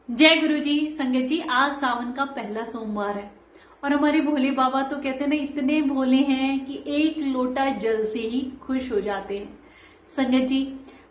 जय गुरु जी। संगत जी, आज सावन का पहला सोमवार है और हमारे भोले बाबा तो कहते हैं ना, इतने भोले हैं कि एक लोटा जल से ही खुश हो जाते हैं। संगत जी,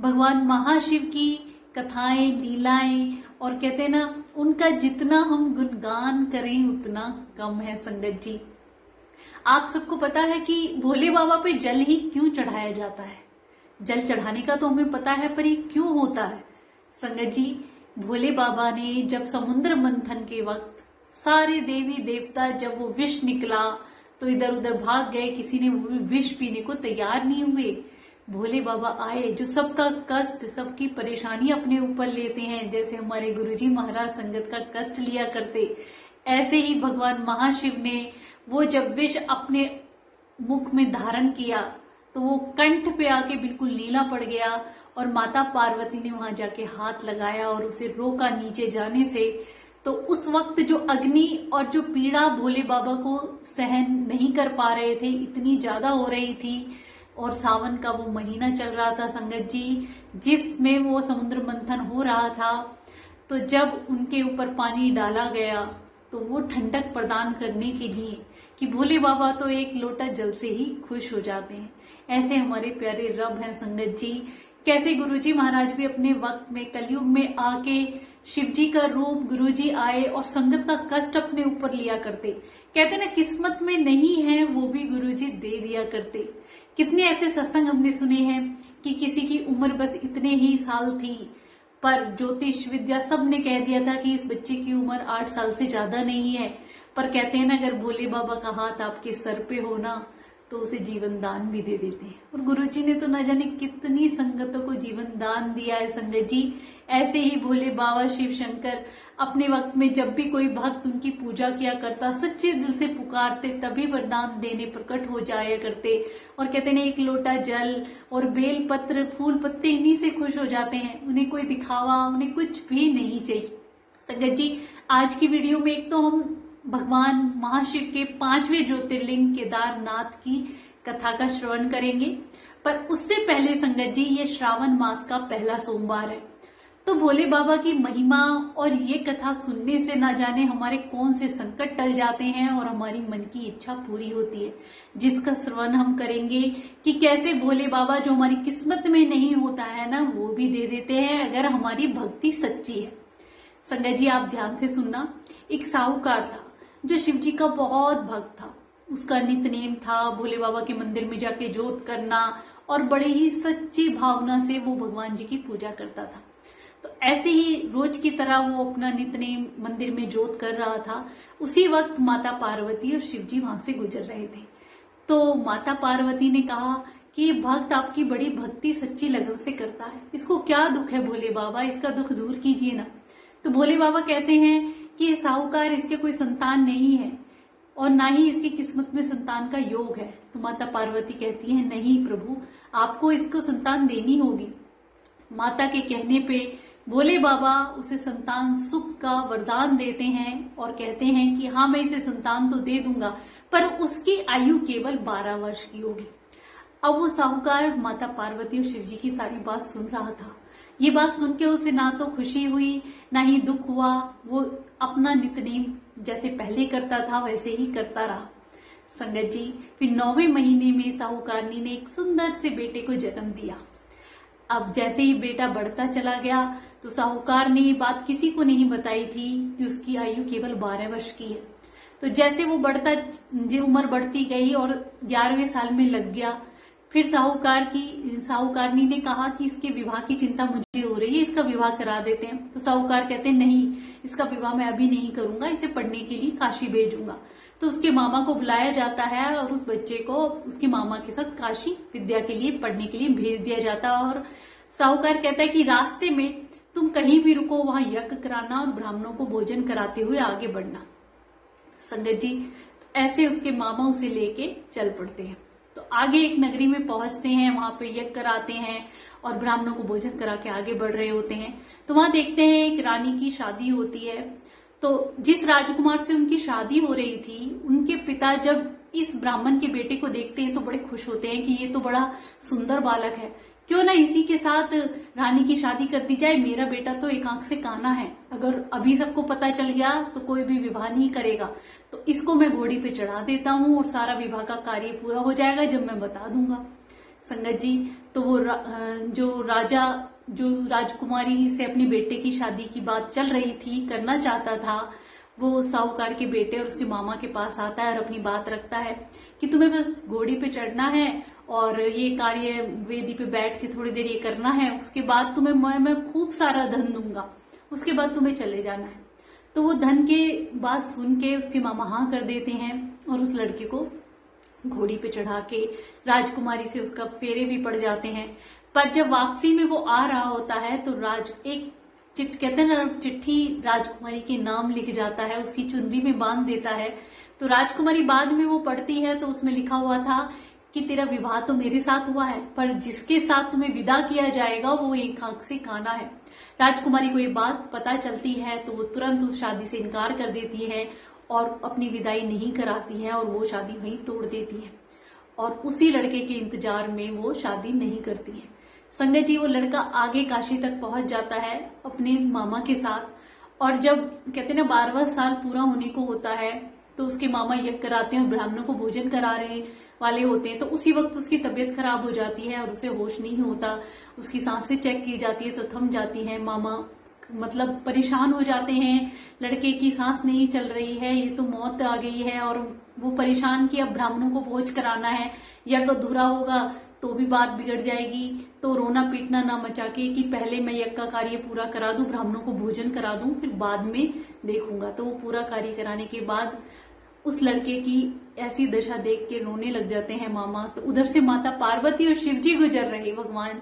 भगवान महाशिव की कथाएं, लीलाएं और कहते हैं ना, उनका जितना हम गुणगान करें उतना कम है। संगत जी, आप सबको पता है कि भोले बाबा पे जल ही क्यों चढ़ाया जाता है। जल चढ़ाने का तो हमें पता है, पर ये क्यों होता है। संगत जी, भोले बाबा ने जब समुद्र मंथन के वक्त सारे देवी देवता, जब वो विष निकला तो इधर उधर भाग गए, किसी ने विष पीने को तैयार नहीं हुए। भोले बाबा आए जो सबका कष्ट, सबकी परेशानी अपने ऊपर लेते हैं। जैसे हमारे गुरुजी महाराज संगत का कष्ट लिया करते, ऐसे ही भगवान महाशिव ने वो जब विष अपने मुख में धारण किया तो वो कंठ पे आके बिल्कुल नीला पड़ गया और माता पार्वती ने वहां जाके हाथ लगाया और उसे रोका नीचे जाने से। तो उस वक्त जो अग्नि और जो पीड़ा भोले बाबा को सहन नहीं कर पा रहे थे, इतनी ज्यादा हो रही थी। और सावन का वो महीना चल रहा था संगत जी, जिसमें वो समुद्र मंथन हो रहा था। तो जब उनके ऊपर पानी डाला गया तो वो ठंडक प्रदान करने के लिए कि भोले बाबा तो एक लोटा जल से ही खुश हो जाते हैं। ऐसे हमारे प्यारे रब हैं संगत जी। कैसे गुरुजी महाराज भी अपने वक्त में कलयुग में आके शिव जी का रूप गुरुजी आए और संगत का कष्ट अपने ऊपर लिया करते। कहते ना, किस्मत में नहीं है वो भी गुरुजी दे दिया करते। कितने ऐसे सत्संग हमने सुने हैं कि किसी की उम्र बस इतने ही साल थी, पर ज्योतिष विद्या सब ने कह दिया था कि इस बच्चे की उम्र 8 साल से ज्यादा नहीं है। पर कहते हैं ना, अगर भोले बाबा का हाथ आपके सर पे हो ना तो उसे जीवन दान भी दे देते हैं। और गुरुजी ने तो न जाने कितनी संगतों को जीवन दान दिया है संगत जी। ऐसे ही भोले बाबा शिव शंकर अपने वक्त में जब भी कोई भक्त उनकी पूजा किया करता, सच्चे दिल से पुकारते, तभी वरदान देने प्रकट हो जाया करते। और कहते हैं एक लोटा जल और बेल पत्र, फूल पत्ते, इन्हीं से खुश हो जाते हैं। उन्हें कोई दिखावा, उन्हें कुछ भी नहीं चाहिए। संगत जी, आज की वीडियो में एक तो हम भगवान महाशिव के 5वें ज्योतिर्लिंग केदारनाथ की कथा का श्रवण करेंगे, पर उससे पहले संगत जी, ये श्रावण मास का पहला सोमवार है। तो भोले बाबा की महिमा और ये कथा सुनने से ना जाने हमारे कौन से संकट टल जाते हैं और हमारी मन की इच्छा पूरी होती है, जिसका श्रवण हम करेंगे कि कैसे भोले बाबा जो हमारी किस्मत में नहीं होता है ना, वो भी दे देते हैं अगर हमारी भक्ति सच्ची है। संगत जी, आप ध्यान से सुनना। एक साहूकार था जो शिव जी का बहुत भक्त था। उसका नित्यनेम था भोले बाबा के मंदिर में जाके जोत करना और बड़े ही सच्ची भावना से वो भगवान जी की पूजा करता था। तो ऐसे ही रोज की तरह वो अपना नित्यनेम मंदिर में जोत कर रहा था। उसी वक्त माता पार्वती और शिव जी वहां से गुजर रहे थे। तो माता पार्वती ने कहा कि ये भक्त आपकी बड़ी भक्ति सच्ची लगन से करता है, इसको क्या दुख है भोले बाबा, इसका दुख दूर कीजिए ना। तो भोले बाबा कहते हैं कि ये साहूकार, इसके कोई संतान नहीं है और ना ही इसकी किस्मत में संतान का योग है। तो माता पार्वती कहती है, नहीं प्रभु, आपको इसको संतान देनी होगी। माता के कहने पे भोले बाबा उसे संतान सुख का वरदान देते हैं और कहते हैं कि हाँ, मैं इसे संतान तो दे दूंगा, पर उसकी आयु केवल 12 वर्ष की होगी। अब वो साहूकार माता पार्वती और शिव जी की सारी बात सुन रहा था। ये बात सुन के उसे ना तो खुशी हुई ना ही दुख हुआ। वो अपना नित्यनेम जैसे पहले करता था वैसे ही करता रहा। संगत जी, फिर 9वें महीने में साहूकारनी ने एक सुंदर से बेटे को जन्म दिया। अब जैसे ही बेटा बढ़ता चला गया तो साहूकार ने ये बात किसी को नहीं बताई थी कि उसकी आयु केवल 12 वर्ष की है। तो जैसे वो उम्र बढ़ती गई और 11वें साल में लग गया, फिर साहूकारनी ने कहा कि इसके विवाह की चिंता मुझे हो रही है, इसका विवाह करा देते हैं। तो साहूकार कहते हैं, नहीं, इसका विवाह मैं अभी नहीं करूंगा, इसे पढ़ने के लिए काशी भेजूंगा। तो उसके मामा को बुलाया जाता है और उस बच्चे को उसके मामा के साथ काशी विद्या के लिए, पढ़ने के लिए भेज दिया जाता है। और साहूकार कहता है कि रास्ते में तुम कहीं भी रुको, वहां यज्ञ कराना और ब्राह्मणों को भोजन कराते हुए आगे बढ़ना। संगत जी, ऐसे उसके मामा उसे लेके चल पड़ते हैं। तो आगे एक नगरी में पहुंचते हैं, वहां पे यज्ञ कराते हैं और ब्राह्मणों को भोजन करा के आगे बढ़ रहे होते हैं। तो वहां देखते हैं एक रानी की शादी होती है। तो जिस राजकुमार से उनकी शादी हो रही थी, उनके पिता जब इस ब्राह्मण के बेटे को देखते हैं तो बड़े खुश होते हैं कि ये तो बड़ा सुंदर बालक है, क्यों ना इसी के साथ रानी की शादी कर दी जाए, मेरा बेटा तो एक आंख से काना है, अगर अभी सबको पता चल गया तो कोई भी विवाह नहीं करेगा, तो इसको मैं घोड़ी पे चढ़ा देता हूँ और सारा विवाह का कार्य पूरा हो जाएगा जब मैं बता दूंगा। संगत जी, तो वो जो राजकुमारी से अपने बेटे की शादी की बात चल रही थी, करना चाहता था, वो साहूकार के बेटे और उसके मामा के पास आता है और अपनी बात रखता है कि तुम्हें बस घोड़ी पे चढ़ना है और ये कार्य वेदी पे बैठ के थोड़ी देर ये करना है, उसके बाद तुम्हें मैं खूब सारा धन दूंगा, उसके बाद तुम्हें चले जाना है। तो वो धन के बात सुन के उसके मामा हाँ कर देते हैं और उस लड़के को घोड़ी पे चढ़ा के राजकुमारी से उसका फेरे भी पड़ जाते हैं। पर जब वापसी में वो आ रहा होता है तो कहते हैं ना, चिट्ठी राजकुमारी के नाम लिख जाता है, उसकी चुनरी में बांध देता है। तो राजकुमारी बाद में वो पढ़ती है तो उसमें लिखा हुआ था कि तेरा विवाह तो मेरे साथ हुआ है, पर जिसके साथ तुम्हें विदा किया जाएगा वो एक आंख से काना है। राजकुमारी को ये बात पता चलती है तो वो तुरंत उस शादी से इनकार कर देती है और अपनी विदाई नहीं कराती है और वो शादी वहीं तोड़ देती है और उसी लड़के के इंतजार में वो शादी नहीं करती है। संगत जी, वो लड़का आगे काशी तक पहुंच जाता है अपने मामा के साथ और जब कहते हैं ना 12वां साल पूरा होने को होता है तो उसके मामा यज्ञ कराते हैं, ब्राह्मणों को भोजन करा रहे वाले होते हैं, तो उसी वक्त उसकी तबीयत खराब हो जाती है और उसे होश नहीं होता, उसकी सांसें चेक की जाती है तो थम जाती है। मामा मतलब परेशान हो जाते हैं, लड़के की सांस नहीं चल रही है, ये तो मौत आ गई है, और वो परेशान कि अब ब्राह्मणों को भोज कराना है, यज्ञ अधूरा होगा तो भी बात बिगड़ जाएगी, तो रोना पीटना ना मचा के कि पहले मैं यज्ञ का कार्य पूरा करा दूं, ब्राह्मणों को भोजन करा दूं, फिर बाद में देखूंगा। तो वो पूरा कार्य कराने के बाद उस लड़के की ऐसी दशा देख के रोने लग जाते हैं मामा। तो उधर से माता पार्वती और शिव जी गुजर रहे भगवान।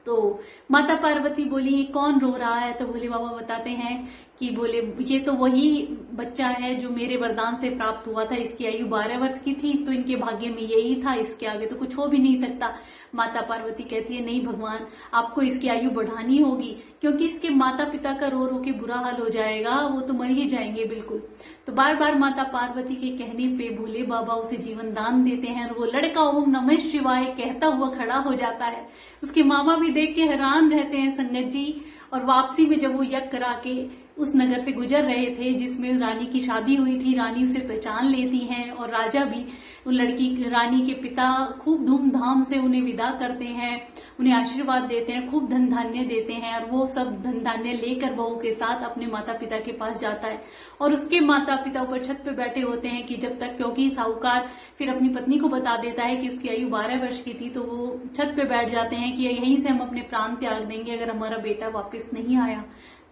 तो माता पार्वती बोली ये कौन रो रहा है, तो भोले बाबा बताते हैं कि बोले ये तो वही बच्चा है जो मेरे वरदान से प्राप्त हुआ था, इसकी आयु 12 वर्ष की थी, तो इनके भाग्य में यही था, इसके आगे तो कुछ हो भी नहीं सकता। माता पार्वती कहती है नहीं भगवान, आपको इसकी आयु बढ़ानी होगी, क्योंकि इसके माता पिता का रो रो के बुरा हाल हो जाएगा, वो तो मर ही जाएंगे बिल्कुल। तो बार बार माता पार्वती के कहने पे भोले बाबा उसे जीवन दान देते हैं और वो लड़का ओम नमः शिवाय कहता हुआ खड़ा हो जाता है। उसके मामा भी देख के हैरान रहते हैं संगत जी। और वापसी में जब वो यज्ञ करा के उस नगर से गुजर रहे थे जिसमें रानी की शादी हुई थी, रानी उसे पहचान लेती हैं और राजा भी उन रानी के पिता खूब धूमधाम से उन्हें विदा करते हैं, उन्हें आशीर्वाद देते हैं, खूब धन धान्य देते हैं, और वो सब धन धान्य लेकर बहू के साथ अपने माता पिता के पास जाता है। और उसके माता पिता ऊपर छत पे बैठे होते हैं कि जब तक, क्योंकि साहूकार फिर अपनी पत्नी को बता देता है कि उसकी आयु 12 वर्ष की थी, तो वो छत पे बैठ जाते हैं कि यहीं से हम अपने प्राण त्याग देंगे अगर हमारा बेटा वापस नहीं आया।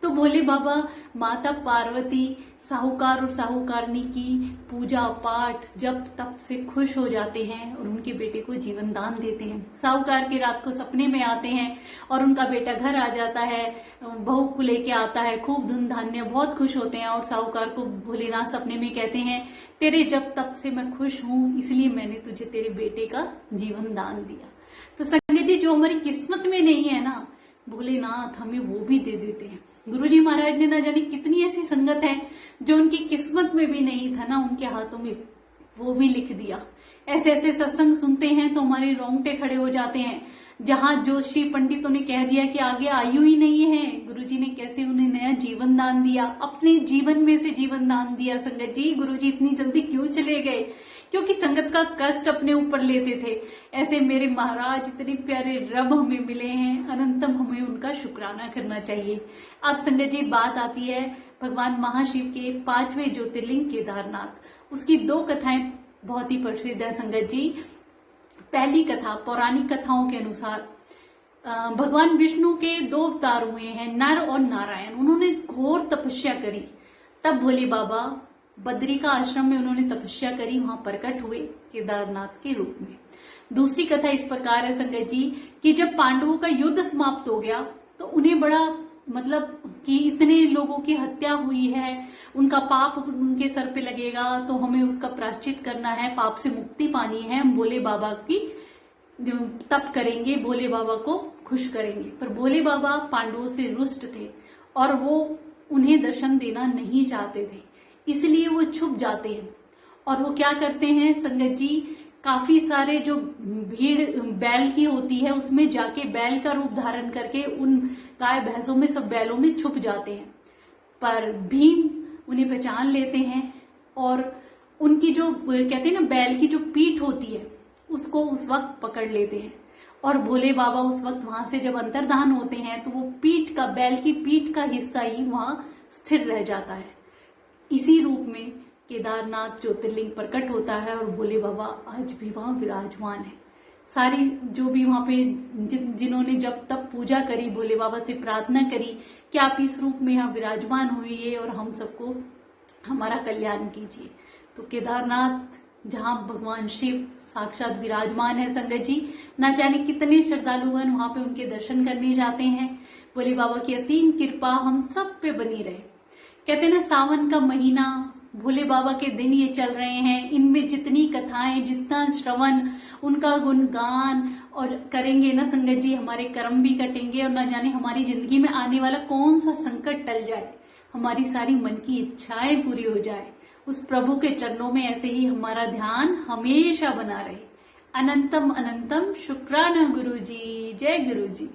तो भोले बाबा माता पार्वती साहूकार और साहूकारनी की पूजा पाठ जप तप से खुश हो जाते हैं और उनके बेटे को जीवन दान देते हैं। साहूकार की रात को सपने में आते हैं और उनका बेटा घर आ जाता है, बहू को लेके आता है, खूब धन धान्य, बहुत खुश होते हैं। और साहूकार को भोलेनाथ सपने में कहते हैं तेरे जप तप से मैं खुश हूं, इसलिए मैंने तुझे तेरे बेटे का जीवन दान दिया। तो संगत जी, जो हमारी किस्मत में नहीं है ना, भोलेनाथ हमें वो भी दे देते हैं। गुरुजी महाराज ने ना जाने कितनी ऐसी संगत है जो उनकी किस्मत में भी नहीं था ना, उनके हाथों में वो भी लिख दिया। ऐसे ऐसे सत्संग सुनते हैं तो हमारे रोंगटे खड़े हो जाते हैं। जहां जोशी पंडितों ने कह दिया कि आगे आयु ही नहीं है, गुरुजी ने कैसे उन्हें नया जीवन दान दिया, अपने जीवन में से जीवन दान दिया। संगत जी, गुरुजी इतनी जल्दी क्यों चले गए? क्योंकि संगत का कष्ट अपने ऊपर लेते थे। ऐसे मेरे महाराज इतने प्यारे रब हमें मिले हैं, अनंतम हमें उनका शुक्राना करना चाहिए। अब संगत जी, बात आती है भगवान महाशिव के 5वें ज्योतिर्लिंग केदारनाथ। उसकी 2 कथाएं बहुत ही प्रसिद्ध है संगत जी। पहली कथा, पौराणिक कथाओं के अनुसार भगवान विष्णु के 2 अवतार हुए हैं, नर और नारायण। उन्होंने घोर तपस्या करी, तब भोले बाबा बद्री का आश्रम में उन्होंने तपस्या करी, वहां प्रकट हुए केदारनाथ के रूप में। दूसरी कथा इस प्रकार है संगत जी कि जब पांडवों का युद्ध समाप्त हो गया तो उन्हें बड़ा मतलब कि इतने लोगों की हत्या हुई है, उनका पाप उनके सर पे लगेगा, तो हमें उसका प्रायश्चित करना है, पाप से मुक्ति पानी है, हम भोले बाबा की तप करेंगे, भोले बाबा को खुश करेंगे। पर भोले बाबा पांडवों से रुष्ट थे और वो उन्हें दर्शन देना नहीं चाहते थे, इसलिए वो छुप जाते हैं। और वो क्या करते हैं संगत जी काफी सारे जो भीड़ बैल की होती है उसमें जाके बैल का रूप धारण करके उन गाय भैंसों में, सब बैलों में छुप जाते हैं। पर भीम उन्हें पहचान लेते हैं और उनकी जो कहते हैं ना बैल की जो पीठ होती है उसको उस वक्त पकड़ लेते हैं। और भोले बाबा उस वक्त वहां से जब अंतर्धान होते हैं तो वो पीठ का, बैल की पीठ का हिस्सा ही वहां स्थिर रह जाता है। इसी रूप में केदारनाथ ज्योतिर्लिंग प्रकट होता है और भोले बाबा आज भी वहां विराजमान है। सारी जो भी वहां पे जिन्होंने जब तब पूजा करी, भोले बाबा से प्रार्थना करी कि आप इस रूप में यहाँ विराजमान हुई और हम सबको हमारा कल्याण कीजिए। तो केदारनाथ जहां भगवान शिव साक्षात विराजमान है संगत जी, ना जाने कितने श्रद्धालुगण वहां पे उनके दर्शन करने जाते हैं। भोले बाबा की असीम कृपा हम सब पे बनी रहे। कहते हैं ना सावन का महीना, भोले बाबा के दिन ये चल रहे हैं, इनमें जितनी कथाएं, जितना श्रवण, उनका गुणगान और करेंगे ना संगत जी, हमारे कर्म भी कटेंगे और ना जाने हमारी जिंदगी में आने वाला कौन सा संकट टल जाए, हमारी सारी मन की इच्छाएं पूरी हो जाए। उस प्रभु के चरणों में ऐसे ही हमारा ध्यान हमेशा बना रहे। अनंतम अनंतम शुक्राना गुरु जी। जय गुरु जी।